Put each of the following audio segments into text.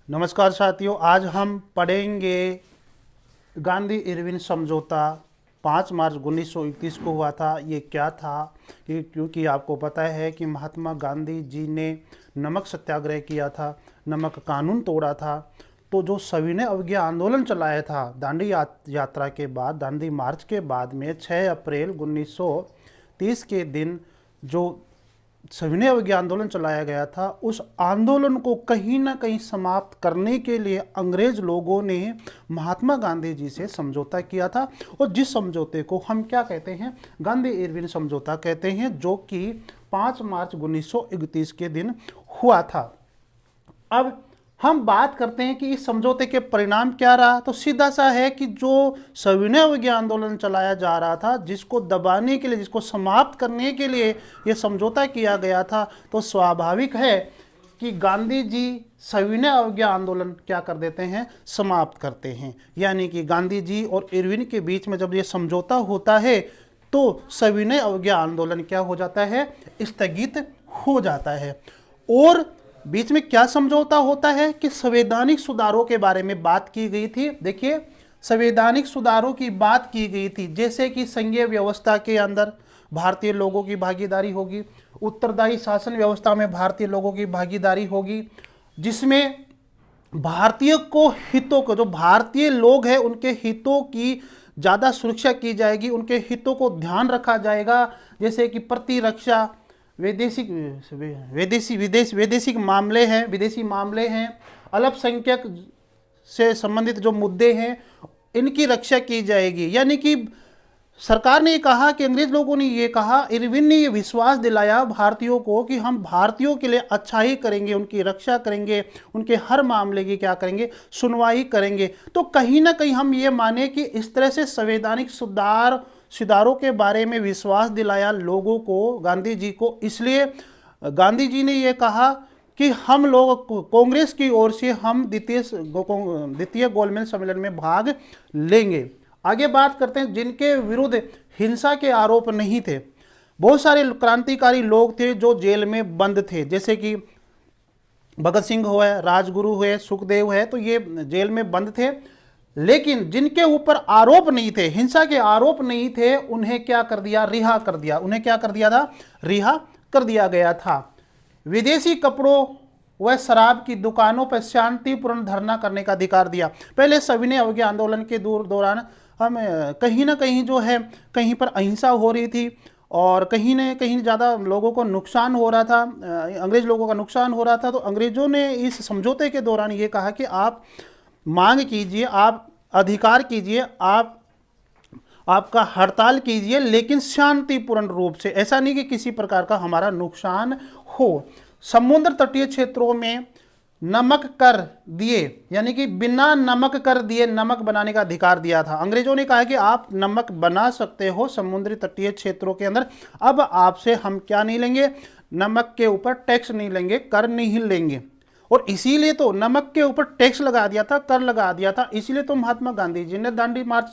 नमस्कार साथियों, आज हम पढ़ेंगे गांधी इरविन समझौता 5 मार्च 1931 को हुआ था। ये क्या था क्योंकि आपको पता है कि महात्मा गांधी जी ने नमक सत्याग्रह किया था, नमक कानून तोड़ा था। तो जो सविनय अवज्ञा आंदोलन चलाया था दांडी यात्रा के बाद, दांडी मार्च के बाद में 6 अप्रैल 1930 के दिन जो सविनय अवज्ञा आंदोलन चलाया गया था, उस आंदोलन को कहीं ना कहीं समाप्त करने के लिए अंग्रेज लोगों ने महात्मा गांधी जी से समझौता किया था। और जिस समझौते को हम क्या कहते हैं, गांधी इरविन समझौता कहते हैं, जो कि 5 मार्च 1931 के दिन हुआ था। अब हम बात करते हैं कि इस समझौते के परिणाम क्या रहा। तो सीधा सा है कि जो सविनय अवज्ञा आंदोलन चलाया जा रहा था, जिसको दबाने के लिए, जिसको समाप्त करने के लिए यह समझौता किया गया था, तो स्वाभाविक है कि गांधी जी सविनय अवज्ञा आंदोलन क्या कर देते हैं, समाप्त करते हैं। यानी कि गांधी जी और इरविन के बीच में जब ये समझौता होता है तो सविनय अवज्ञा आंदोलन क्या हो जाता है, स्थगित हो जाता है। और बीच में क्या समझौता होता है कि संवैधानिक सुधारों के बारे में बात की गई थी। देखिए, संवैधानिक सुधारों की बात की गई थी, जैसे कि संघीय व्यवस्था के अंदर भारतीय लोगों की भागीदारी होगी, उत्तरदायी शासन व्यवस्था में भारतीय लोगों की भागीदारी होगी, जिसमें भारतीय को हितों को, जो भारतीय लोग हैं उनके हितों की ज़्यादा सुरक्षा की जाएगी, उनके हितों को ध्यान रखा जाएगा। जैसे कि प्रतिरक्षा, वैदेशिक मामले हैं, विदेशी मामले हैं, अल्पसंख्यक से संबंधित जो मुद्दे हैं इनकी रक्षा की जाएगी। यानी कि सरकार ने कहा कि अंग्रेज लोगों ने ये कहा, इरविन ने ये विश्वास दिलाया भारतीयों को कि हम भारतीयों के लिए अच्छा ही करेंगे, उनकी रक्षा करेंगे, उनके हर मामले की क्या करेंगे, सुनवाई करेंगे। तो कहीं ना कहीं हम ये माने कि इस तरह से संवैधानिक सुधारों के बारे में विश्वास दिलाया लोगों को, गांधी जी को। इसलिए गांधी जी ने यह कहा कि हम लोग कांग्रेस की ओर से हम द्वितीय गोलमेज सम्मेलन में भाग लेंगे। आगे बात करते हैं जिनके विरुद्ध हिंसा के आरोप नहीं थे। बहुत सारे क्रांतिकारी लोग थे जो जेल में बंद थे, जैसे कि भगत सिंह हुए, राजगुरु हुए, सुखदेव है, तो ये जेल में बंद थे। लेकिन जिनके ऊपर आरोप नहीं थे, हिंसा के आरोप नहीं थे, उन्हें क्या कर दिया, रिहा कर दिया। उन्हें क्या कर दिया था, रिहा कर दिया गया था। विदेशी कपड़ों व शराब की दुकानों पर शांतिपूर्ण धरना करने का अधिकार दिया। पहले सविनय अवज्ञा आंदोलन के दौरान हम कहीं ना कहीं जो है, कहीं पर अहिंसा हो रही थी और कहीं न कहीं ज़्यादा लोगों को नुकसान हो रहा था, अंग्रेज लोगों का नुकसान हो रहा था। तो अंग्रेजों ने इस समझौते के दौरान ये कहा कि आप मांग कीजिए, आप अधिकार कीजिए, आपका हड़ताल कीजिए, लेकिन शांतिपूर्ण रूप से, ऐसा नहीं कि किसी प्रकार का हमारा नुकसान हो। समुद्र तटीय क्षेत्रों में नमक कर दिए, यानी कि बिना नमक कर दिए नमक बनाने का अधिकार दिया था। अंग्रेजों ने कहा कि आप नमक बना सकते हो समुद्री तटीय क्षेत्रों के अंदर, अब आपसे हम क्या नहीं लेंगे, नमक के ऊपर टैक्स नहीं लेंगे, कर नहीं लेंगे। और इसीलिए तो नमक के ऊपर टैक्स लगा दिया था, कर लगा दिया था। इसीलिए तो महात्मा गांधी जी ने दांडी मार्च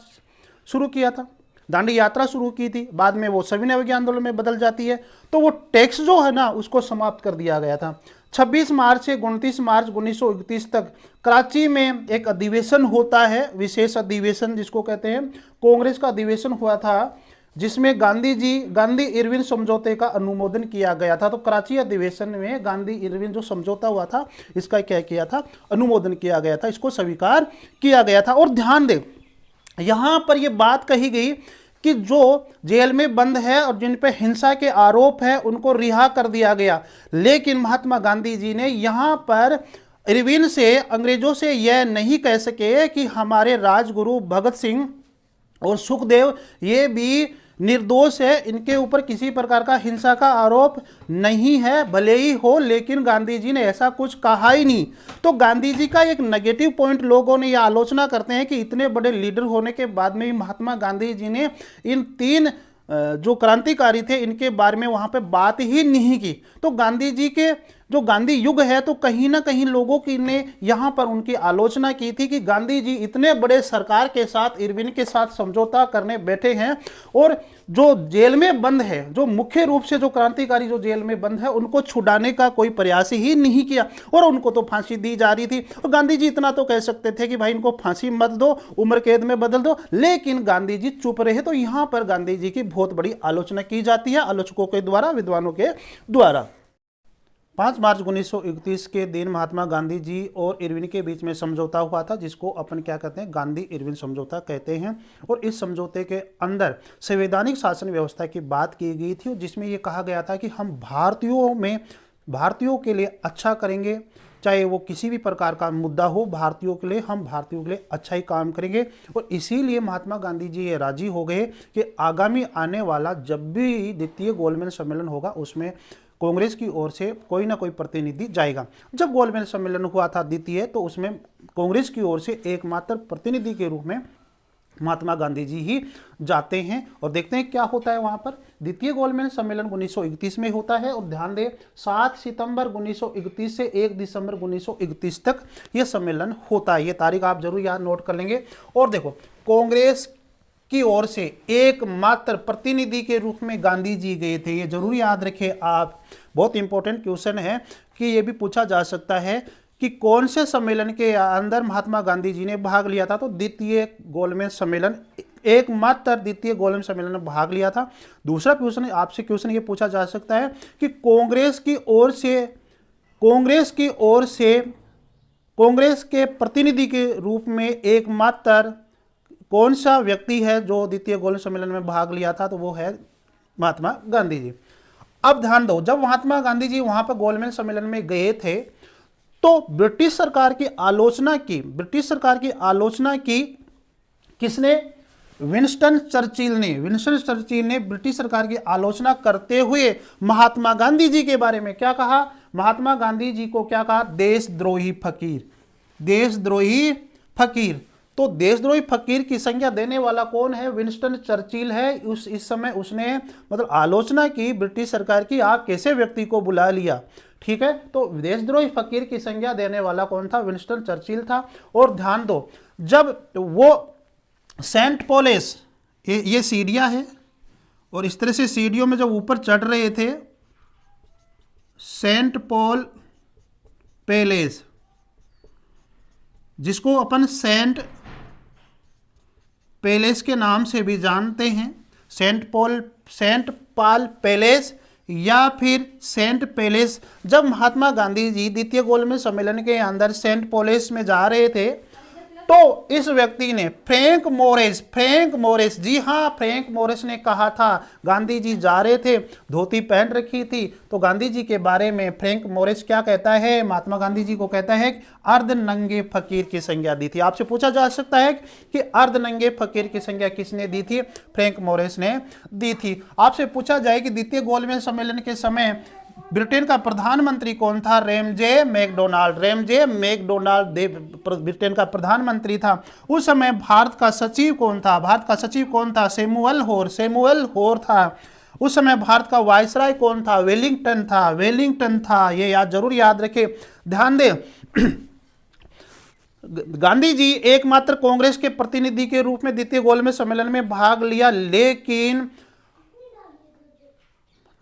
शुरू किया था, दांडी यात्रा शुरू की थी। बाद में वो सविनय अवज्ञा आंदोलन में बदल जाती है। तो वो टैक्स जो है ना, उसको समाप्त कर दिया गया था। 26 मार्च से 29 मार्च 1931 तक कराची में एक अधिवेशन होता है, विशेष अधिवेशन जिसको कहते हैं, कांग्रेस का अधिवेशन हुआ था, जिसमें गांधी इरविन समझौते का अनुमोदन किया गया था। तो कराची अधिवेशन में गांधी इरविन जो समझौता हुआ था, इसका क्या किया था, अनुमोदन किया गया था, इसको स्वीकार किया गया था। और ध्यान दें, यहां पर यह बात कही गई कि जो जेल में बंद है और जिन पे हिंसा के आरोप है उनको रिहा कर दिया गया। लेकिन महात्मा गांधी जी ने यहां पर इरविन से, अंग्रेजों से यह नहीं कह सके कि हमारे राजगुरु भगत सिंह और सुखदेव ये भी निर्दोष है, इनके ऊपर किसी प्रकार का हिंसा का आरोप नहीं है, भले ही हो, लेकिन गांधी जी ने ऐसा कुछ कहा ही नहीं। तो गांधी जी का एक नेगेटिव पॉइंट लोगों ने यह आलोचना करते हैं कि इतने बड़े लीडर होने के बाद में भी महात्मा गांधी जी ने इन 3 जो क्रांतिकारी थे इनके बारे में वहां पे बात ही नहीं की। तो गांधी जी के जो गांधी युग है, तो कहीं ना कहीं लोगों की ने यहाँ पर उनकी आलोचना की थी कि गांधी जी इतने बड़े सरकार के साथ, इरविन के साथ समझौता करने बैठे हैं, और जो जेल में बंद है, जो मुख्य रूप से जो क्रांतिकारी जो जेल में बंद है, उनको छुड़ाने का कोई प्रयास ही नहीं किया, और उनको तो फांसी दी जा रही थी। और गांधी जी इतना तो कह सकते थे कि भाई इनको फांसी मत दो, उम्र कैद में बदल दो, लेकिन गांधी जी चुप रहे। तो यहां पर गांधी जी की बहुत बड़ी आलोचना की जाती है आलोचकों के द्वारा, विद्वानों के द्वारा। 5 मार्च 1931 के दिन महात्मा गांधी जी और इरविन के बीच में समझौता हुआ था, जिसको अपन क्या कहते हैं, गांधी इरविन समझौता कहते हैं। और इस समझौते के अंदर संवैधानिक शासन व्यवस्था की बात की गई थी, जिसमें यह कहा गया था कि हम भारतीयों के लिए अच्छा करेंगे, चाहे वो किसी भी प्रकार का मुद्दा हो, भारतीयों के लिए, हम भारतीयों के लिए अच्छा ही काम करेंगे। और इसीलिए महात्मा गांधी जी ये राजी हो गए कि आगामी आने वाला जब भी द्वितीय गोलमेज सम्मेलन होगा, उसमें कांग्रेस की ओर से कोई ना कोई प्रतिनिधि जाएगा। जब गोलमेज सम्मेलन हुआ था द्वितीय, तो उसमें कांग्रेस की ओर से एकमात्र प्रतिनिधि के रूप में महात्मा गांधी जी ही जाते हैं। और देखते हैं क्या होता है वहां पर। द्वितीय गोलमेज सम्मेलन 1931 में होता है, और ध्यान दें 7 सितंबर 1931 से 1 दिसंबर 1931 तक यह सम्मेलन होता है। ये तारीख आप जरूर याद नोट कर लेंगे। और देखो, कांग्रेस की ओर से एकमात्र प्रतिनिधि के रूप में गांधी जी गए थे, ये जरूर याद रखें आप। बहुत इंपॉर्टेंट क्वेश्चन है कि ये भी पूछा जा सकता है कि कौन से सम्मेलन के अंदर महात्मा गांधी जी ने भाग लिया था। तो द्वितीय गोलमेज सम्मेलन, एकमात्र द्वितीय गोलमेज सम्मेलन में भाग लिया था। दूसरा क्वेश्चन आपसे क्वेश्चन ये पूछा जा सकता है कि कांग्रेस के प्रतिनिधि के रूप में एकमात्र कौन सा व्यक्ति है जो द्वितीय गोलमेज सम्मेलन में भाग लिया था, तो वो है महात्मा गांधी जी। अब ध्यान दो, जब महात्मा गांधी जी वहां पर गोलमेज सम्मेलन में गए थे, तो ब्रिटिश सरकार की आलोचना की किसने? विंस्टन चर्चिल ने ब्रिटिश सरकार की आलोचना करते हुए महात्मा गांधी जी के बारे में क्या कहा? महात्मा गांधी जी को क्या कहा? देशद्रोही फकीर। तो देशद्रोही फकीर की संज्ञा देने वाला कौन है? विंस्टन चर्चिल है। इस समय उसने मतलब आलोचना की ब्रिटिश सरकार की, आप कैसे व्यक्ति को बुला लिया, ठीक है। तो देशद्रोही फकीर की संज्ञा देने वाला कौन था? विंस्टन चर्चिल था। और ध्यान दो, जब वो सेंट पॉलेस, ये सीढ़ियां हैं, और इस तरह से सीढ़ियों में जब ऊपर चढ़ रहे थे, सेंट पॉल पैलेस, जिसको अपन सेंट पैलेस के नाम से भी जानते हैं, सेंट पॉल पैलेस या फिर सेंट पैलेस। जब महात्मा गांधी जी द्वितीय गोलमेज सम्मेलन के अंदर सेंट पॉलेस में जा रहे थे, तो इस व्यक्ति ने फ्रैंक मोरिस, जी हाँ, फ्रैंक मोरिस ने कहा था, गांधी जी जा रहे थे, धोती पहन रखी थी, तो गांधी जी के बारे में फ्रैंक मोरिस क्या कहता है? महात्मा गांधी जी को कहता है अर्धनंगे फकीर की संज्ञा दी थी। आपसे पूछा जा सकता है कि अर्धनंगे फकीर की संज्ञा किसने दी थी? फ्रैंक मोरिस ने दी थी। आपसे पूछा जाए कि द्वितीय गोलमेज सम्मेलन के समय ब्रिटेन का प्रधानमंत्री कौन था? रैमजे मैकडोनाल्ड ब्रिटेन का प्रधानमंत्री था। उस समय भारत का सचिव कौन था? सैमुअल होर था। उस समय भारत का वायसराय कौन था? वेलिंगटन था। ये जरूर याद रखें। ध्यान दें, गांधी जी एकमात्र कांग्रेस के प्रतिनिधि के रूप में द्वितीय गोलमेज सम्मेलन में भाग लिया, लेकिन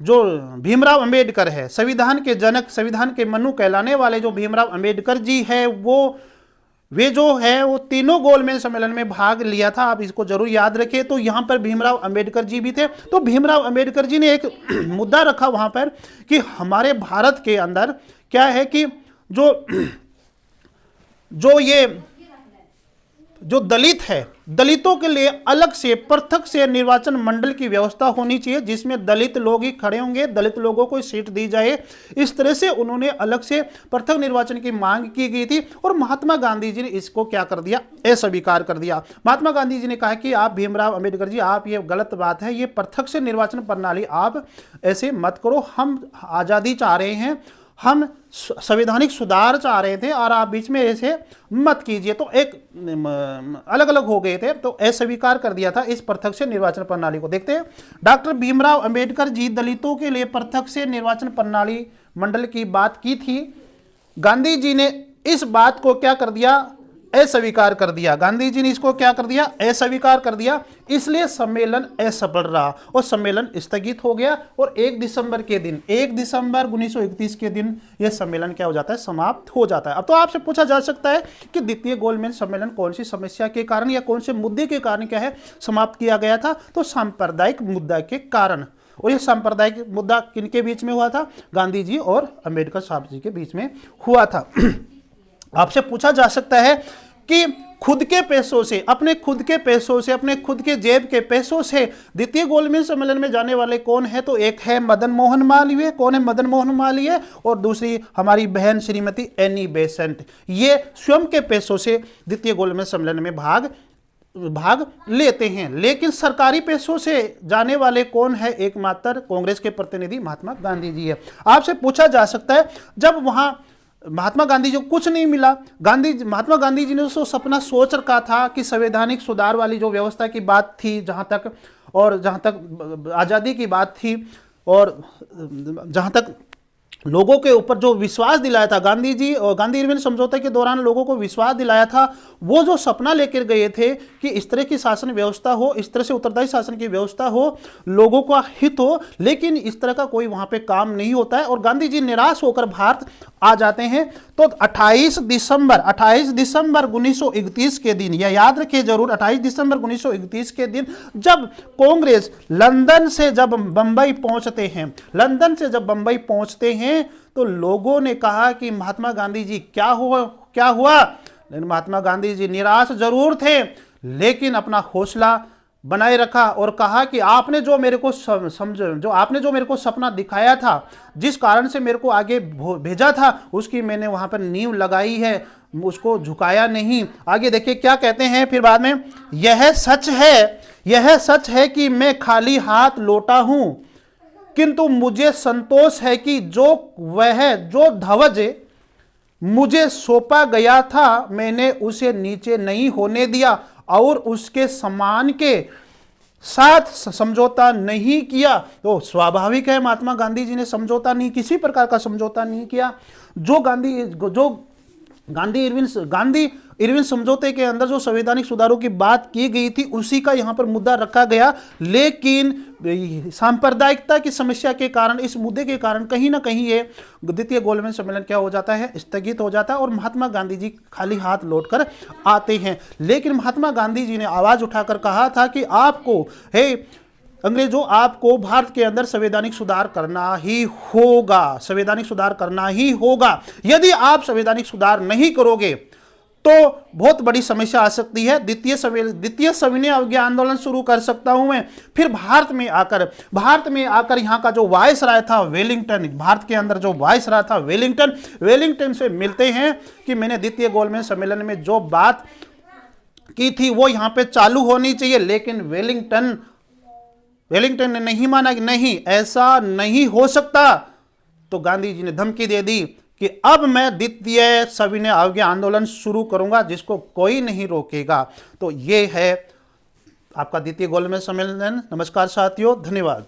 जो भीमराव अंबेडकर है, संविधान के जनक, संविधान के मनु कहलाने वाले जो भीमराव अंबेडकर जी है, वे जो है वो तीनों गोलमेज सम्मेलन में भाग लिया था। आप इसको जरूर याद रखें। तो यहां पर भीमराव अंबेडकर जी भी थे। तो भीमराव अंबेडकर जी ने एक मुद्दा रखा वहां पर कि हमारे भारत के अंदर क्या है कि जो दलित है, दलितों के लिए अलग से पृथक से निर्वाचन मंडल की व्यवस्था होनी चाहिए, जिसमें दलित लोग ही खड़े होंगे, दलित लोगों को सीट दी जाए। इस तरह से उन्होंने अलग से पृथक निर्वाचन की मांग की गई थी, और महात्मा गांधी जी ने इसको क्या कर दिया? अस्वीकार कर दिया। महात्मा गांधी जी ने कहा कि आप भीमराव अंबेडकर जी, आप ये गलत बात है, ये पृथक से निर्वाचन प्रणाली आप ऐसे मत करो, हम आज़ादी चाह रहे हैं, हम संवैधानिक सुधार चाह रहे थे, और आप बीच में ऐसे मत कीजिए। तो एक अलग अलग हो गए थे, तो अस्वीकार कर दिया था इस पृथक से निर्वाचन प्रणाली को। देखते हैं, डॉक्टर भीमराव अंबेडकर जी दलितों के लिए पृथक से निर्वाचन प्रणाली मंडल की बात की थी, गांधी जी ने इस बात को क्या कर दिया, अस्वीकार कर दिया। गांधी जी ने इसको क्या कर दिया, अस्वीकार कर दिया। इसलिए सम्मेलन असफल रहा और सम्मेलन स्थगित हो गया और 1 दिसंबर के दिन, 1 दिसंबर 1931 के दिन यह सम्मेलन क्या हो जाता है, समाप्त हो जाता है। अब तो आपसे पूछा जा सकता है कि द्वितीय गोलमेज सम्मेलन कौन सी समस्या के कारण या कौन से मुद्दे के कारण क्या है समाप्त किया गया था, तो सांप्रदायिक मुद्दा के कारण। और यह सांप्रदायिक मुद्दा किनके बीच में हुआ था, गांधी जी और अंबेडकर साहब जी के बीच में हुआ था। आपसे पूछा जा सकता है कि खुद के पैसों से, अपने खुद के पैसों से, अपने खुद के जेब के पैसों से द्वितीय गोलमेज सम्मेलन में जाने वाले कौन है, तो एक है मदन मोहन मालवीय। कौन है मदन मोहन मालवीय, और दूसरी हमारी बहन श्रीमती एनी बेसेंट। ये स्वयं के पैसों से द्वितीय गोलमेज सम्मेलन में भाग लेते हैं। लेकिन सरकारी पैसों से जाने वाले कौन है, एकमात्र कांग्रेस के प्रतिनिधि महात्मा गांधी जी है। आपसे पूछा जा सकता है, जब वहां महात्मा गांधी जी को कुछ नहीं मिला, महात्मा गांधी जी ने तो सपना सोच रखा था कि संवैधानिक सुधार वाली जो व्यवस्था की बात थी, जहां तक आज़ादी की बात थी और जहां तक लोगों के ऊपर जो विश्वास दिलाया था गांधी जी, और गांधी इरविन समझौते के दौरान लोगों को विश्वास दिलाया था, वो जो सपना लेकर गए थे कि इस तरह की शासन व्यवस्था हो, इस तरह से उत्तरदायी शासन की व्यवस्था हो, लोगों का हित हो, लेकिन इस तरह का कोई वहां पे काम नहीं होता है और गांधी जी निराश होकर भारत आ जाते हैं। तो 28 दिसंबर 1931 के दिन, यह याद रखिए जरूर, 28 दिसंबर 1931 के दिन जब कांग्रेस लंदन से जब बंबई पहुंचते हैं, तो लोगों ने कहा कि महात्मा गांधी जी क्या हुआ। लेकिन महात्मा गांधी जी निराश जरूर थे, लेकिन अपना हौसला बनाए रखा और कहा कि आपने जो मेरे को सपना दिखाया था, जिस कारण से मेरे को आगे भेजा था, उसकी मैंने वहां पर नींव लगाई है, उसको झुकाया नहीं। आगे देखिए क्या कहते हैं फिर बाद में, यह सच है कि मैं खाली हाथ लौटा हूं, किंतु मुझे संतोष है कि जो ध्वज मुझे सौंपा गया था, मैंने उसे नीचे नहीं होने दिया और उसके सम्मान के साथ समझौता नहीं किया। तो स्वाभाविक है, महात्मा गांधी जी ने समझौता नहीं, किसी प्रकार का समझौता नहीं किया। जो गांधी इरविन समझौते के अंदर जो संवैधानिक सुधारों की बात की गई थी, उसी का यहां पर मुद्दा रखा गया। लेकिन सांप्रदायिकता की समस्या के कारण, इस मुद्दे के कारण कहीं ना कहीं ये द्वितीय गोलमेज सम्मेलन क्या हो जाता है, स्थगित हो जाता है और महात्मा गांधी जी खाली हाथ लौटकर आते हैं। लेकिन महात्मा गांधी जी ने आवाज उठाकर कहा था कि अंग्रेजों, आपको भारत के अंदर संवैधानिक सुधार करना ही होगा। यदि आप संवैधानिक सुधार नहीं करोगे तो बहुत बड़ी समस्या आ सकती है। द्वितीय सविनय अवज्ञा आंदोलन शुरू कर सकता हूं मैं। फिर भारत में आकर यहां का जो वायसराय था वेलिंगटन, भारत के अंदर जो वायसराय था वेलिंगटन से मिलते हैं कि मैंने द्वितीय गोलमेज सम्मेलन में जो बात की थी वो यहां पे चालू होनी चाहिए। लेकिन वेलिंगटन ने नहीं माना कि नहीं, ऐसा नहीं हो सकता। तो गांधी जी ने धमकी दे दी कि अब मैं द्वितीय सविनय अवज्ञा आंदोलन शुरू करूंगा, जिसको कोई नहीं रोकेगा। तो ये है आपका द्वितीय गोलमेज सम्मेलन। नमस्कार साथियों, धन्यवाद।